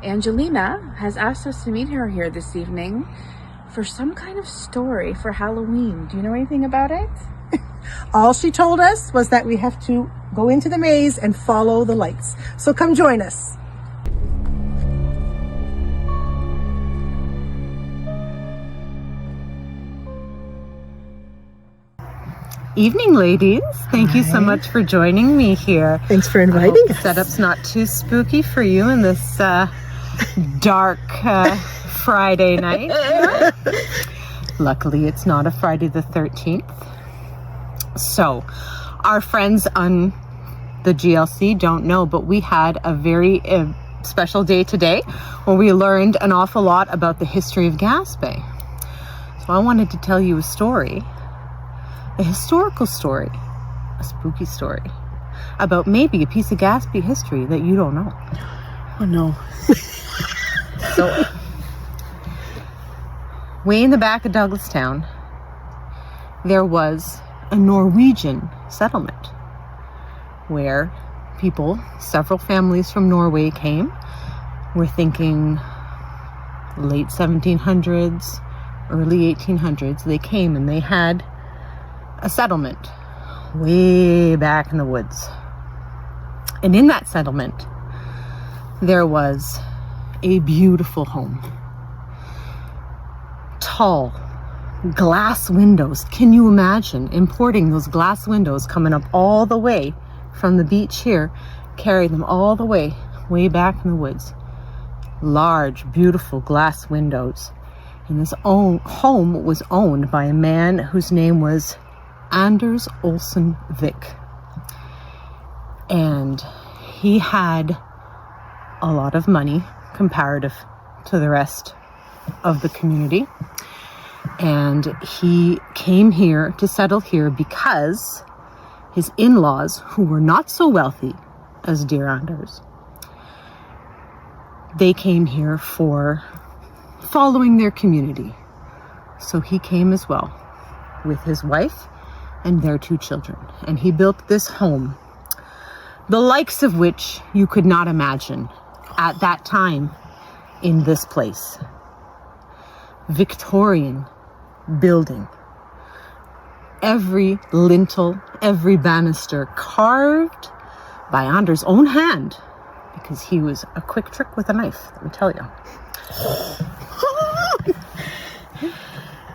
Angelina has asked us to meet her here this evening for some kind of story for Halloween. Do you know anything about it? All she told us was that we have to go into the maze and follow the lights. So come join us. Evening, ladies. Thank you so much for joining me here. Thanks for inviting us. Setup's not too spooky for you in this dark Friday night. Luckily, it's not a Friday the 13th. So, our friends on the GLC don't know, but we had a very special day today where we learned an awful lot about the history of Gaspé. So I wanted to tell you a story, a historical story, a spooky story about maybe a piece of Gaspé history that you don't know. Oh no. So, way in the back of Douglastown, there was a Norwegian settlement where people, several families from Norway came. We're thinking late 1700s, early 1800s. They came and they had a settlement way back in the woods. And in that settlement, there was a beautiful home. Tall glass windows. Can you imagine importing those glass windows coming up all the way from the beach here, carrying them all the way back in the woods? Large, beautiful glass windows. And this home was owned by a man whose name was Anders Olsen Vik. And he had a lot of money comparative to the rest of the community. And he came here to settle here because his in-laws, who were not so wealthy as dear Anders, they came here for following their community. So he came as well with his wife and their 2 children. And he built this home, the likes of which you could not imagine at that time in this place. Victorian building. Every lintel, every banister carved by Anders' own hand, because he was a quick trick with a knife, let me tell you.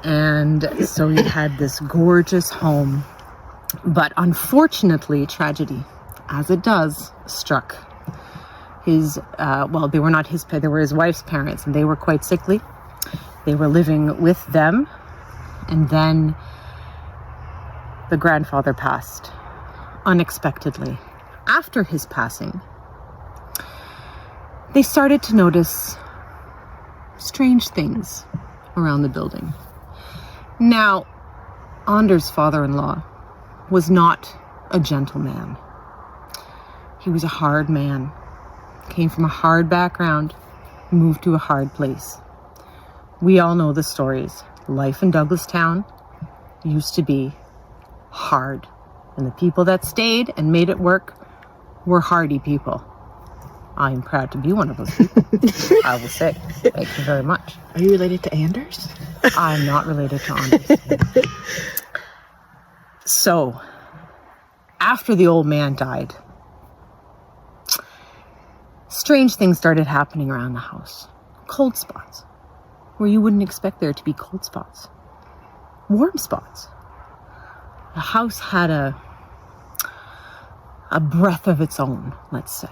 And so he had this gorgeous home, but unfortunately, tragedy, as it does, struck. His, they were not his, they were his wife's parents, and they were quite sickly. They were living with them, and then the grandfather passed unexpectedly. After his passing, they started to notice strange things around the building. Now, Anders' father-in-law was not a gentleman. He was a hard man, came from a hard background, moved to a hard place. We all know the stories. Life in Douglastown used to be hard, and the people that stayed and made it work were hardy people. I'm proud to be one of those people. I will say, thank you very much. Are you related to Anders? I'm not related to Anders. So, after the old man died, strange things started happening around the house. Cold spots, where you wouldn't expect there to be cold spots. Warm spots. The house had a breath of its own, let's say.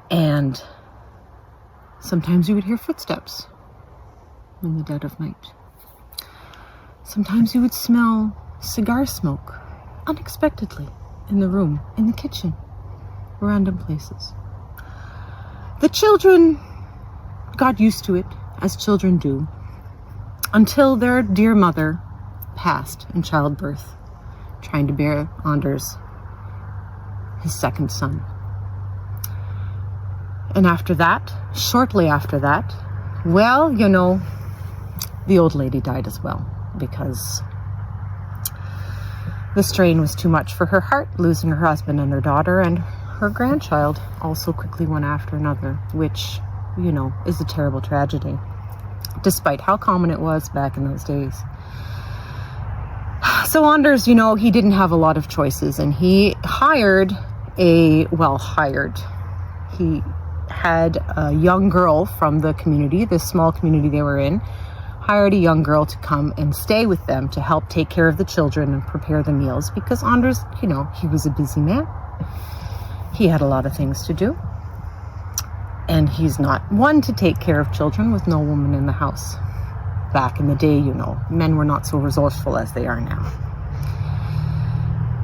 And sometimes you would hear footsteps in the dead of night. Sometimes you would smell cigar smoke unexpectedly in the room, in the kitchen, random places. The children got used to it, as children do, until their dear mother passed in childbirth, trying to bear Anders, his second son. And after that, shortly after that, well, you know, the old lady died as well, because the strain was too much for her heart, losing her husband and her daughter, and her grandchild also quickly one after another, which, you know, is a terrible tragedy, despite how common it was back in those days. So Anders, you know, he didn't have a lot of choices, and he he had a young girl from the community, this small community they were in, hired a young girl to come and stay with them to help take care of the children and prepare the meals, because Anders, you know, he was a busy man. He had a lot of things to do. And he's not one to take care of children with no woman in the house. Back in the day, you know, men were not so resourceful as they are now.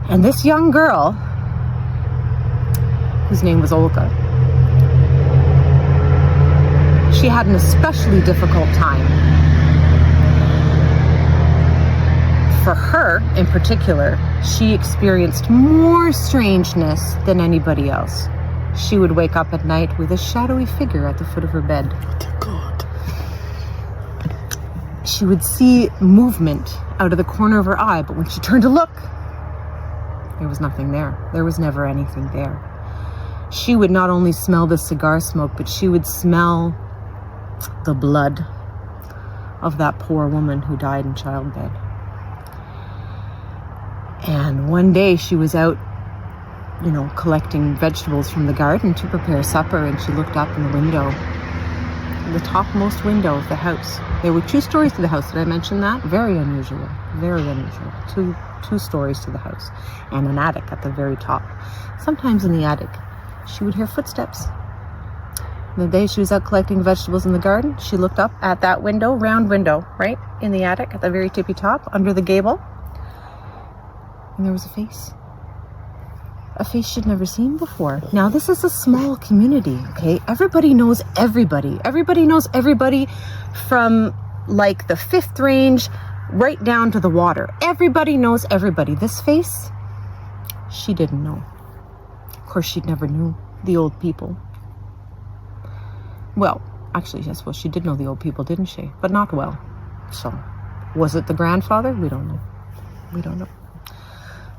And this young girl, whose name was Olga, she had an especially difficult time. For her, in particular, she experienced more strangeness than anybody else. She would wake up at night with a shadowy figure at the foot of her bed. Oh, God. She would see movement out of the corner of her eye, but when she turned to look, there was nothing there. There was never anything there. She would not only smell the cigar smoke, but she would smell the blood of that poor woman who died in childbed. And one day she was out, you know, collecting vegetables from the garden to prepare supper, and she looked up in the window, the topmost window of the house. There were 2 stories to the house. Did I mention that? Very unusual. Very unusual. Two stories to the house, and an attic at the very top. Sometimes in the attic, she would hear footsteps. The day she was out collecting vegetables in the garden, she looked up at that window, round window, right in the attic at the very tippy top, under the gable, and there was a face. A face she'd never seen before. Now, this is a small community, okay? Everybody knows everybody. Everybody knows everybody from, like, the 5th range right down to the water. Everybody knows everybody. This face, she didn't know. Of course, she never knew the old people. Well, actually, I suppose she did know the old people, didn't she? But not well. So, was it the grandfather? We don't know. We don't know.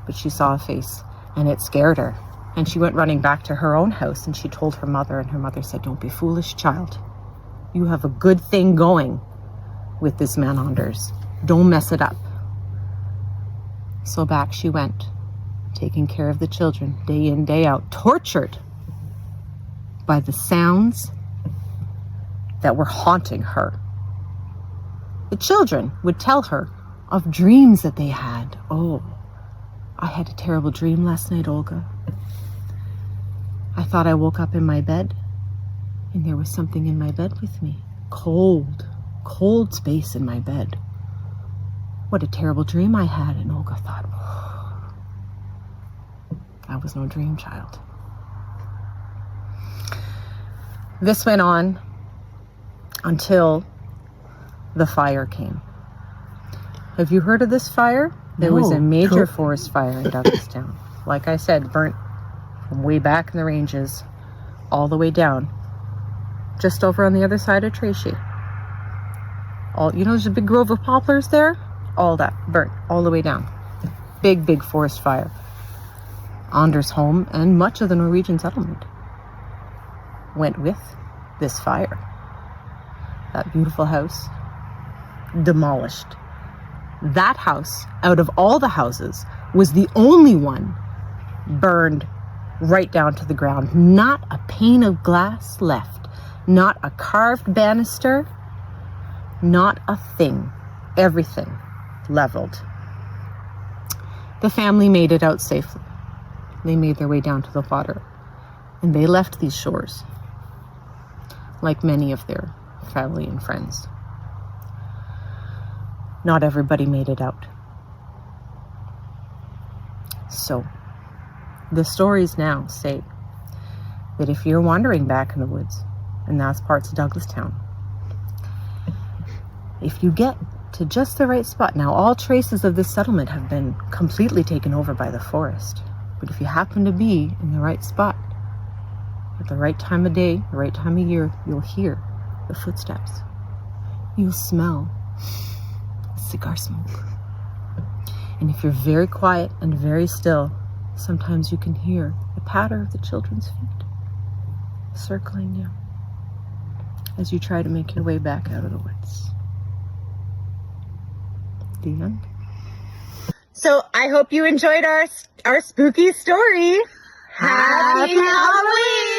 But she saw a face, and it scared her. And she went running back to her own house, and she told her mother, and her mother said, "Don't be foolish, child. You have a good thing going with this man Anders. Don't mess it up." So back she went, taking care of the children, day in, day out, tortured by the sounds that were haunting her. The children would tell her of dreams that they had. "Oh, I had a terrible dream last night, Olga. I thought I woke up in my bed, and there was something in my bed with me. Cold space in my bed. What a terrible dream I had." And Olga thought, "Oh, that was no dream, child." This went on until the fire came. Have you heard of this fire? There was a major forest fire in Douglastown. Like I said, burnt from way back in the ranges all the way down, just over on the other side of Tracy. You know, there's a big grove of poplars there. All that burnt all the way down. Big forest fire. Anders' home and much of the Norwegian settlement went with this fire. That beautiful house, demolished. That house, out of all the houses, was the only one burned right down to the ground. Not a pane of glass left. Not a carved banister. Not a thing. Everything leveled. The family made it out safely. They made their way down to the water, and they left these shores, like many of their family and friends. Not everybody made it out. So, the stories now say that if you're wandering back in the woods, and that's parts of Douglastown, if you get to just the right spot, now all traces of this settlement have been completely taken over by the forest, but if you happen to be in the right spot, at the right time of day, the right time of year, you'll hear the footsteps. You'll smell cigar smoke. And if you're very quiet and very still, sometimes you can hear a patter of the children's feet circling you as you try to make your way back out of the woods. The end. So I hope you enjoyed our spooky story. Happy Halloween!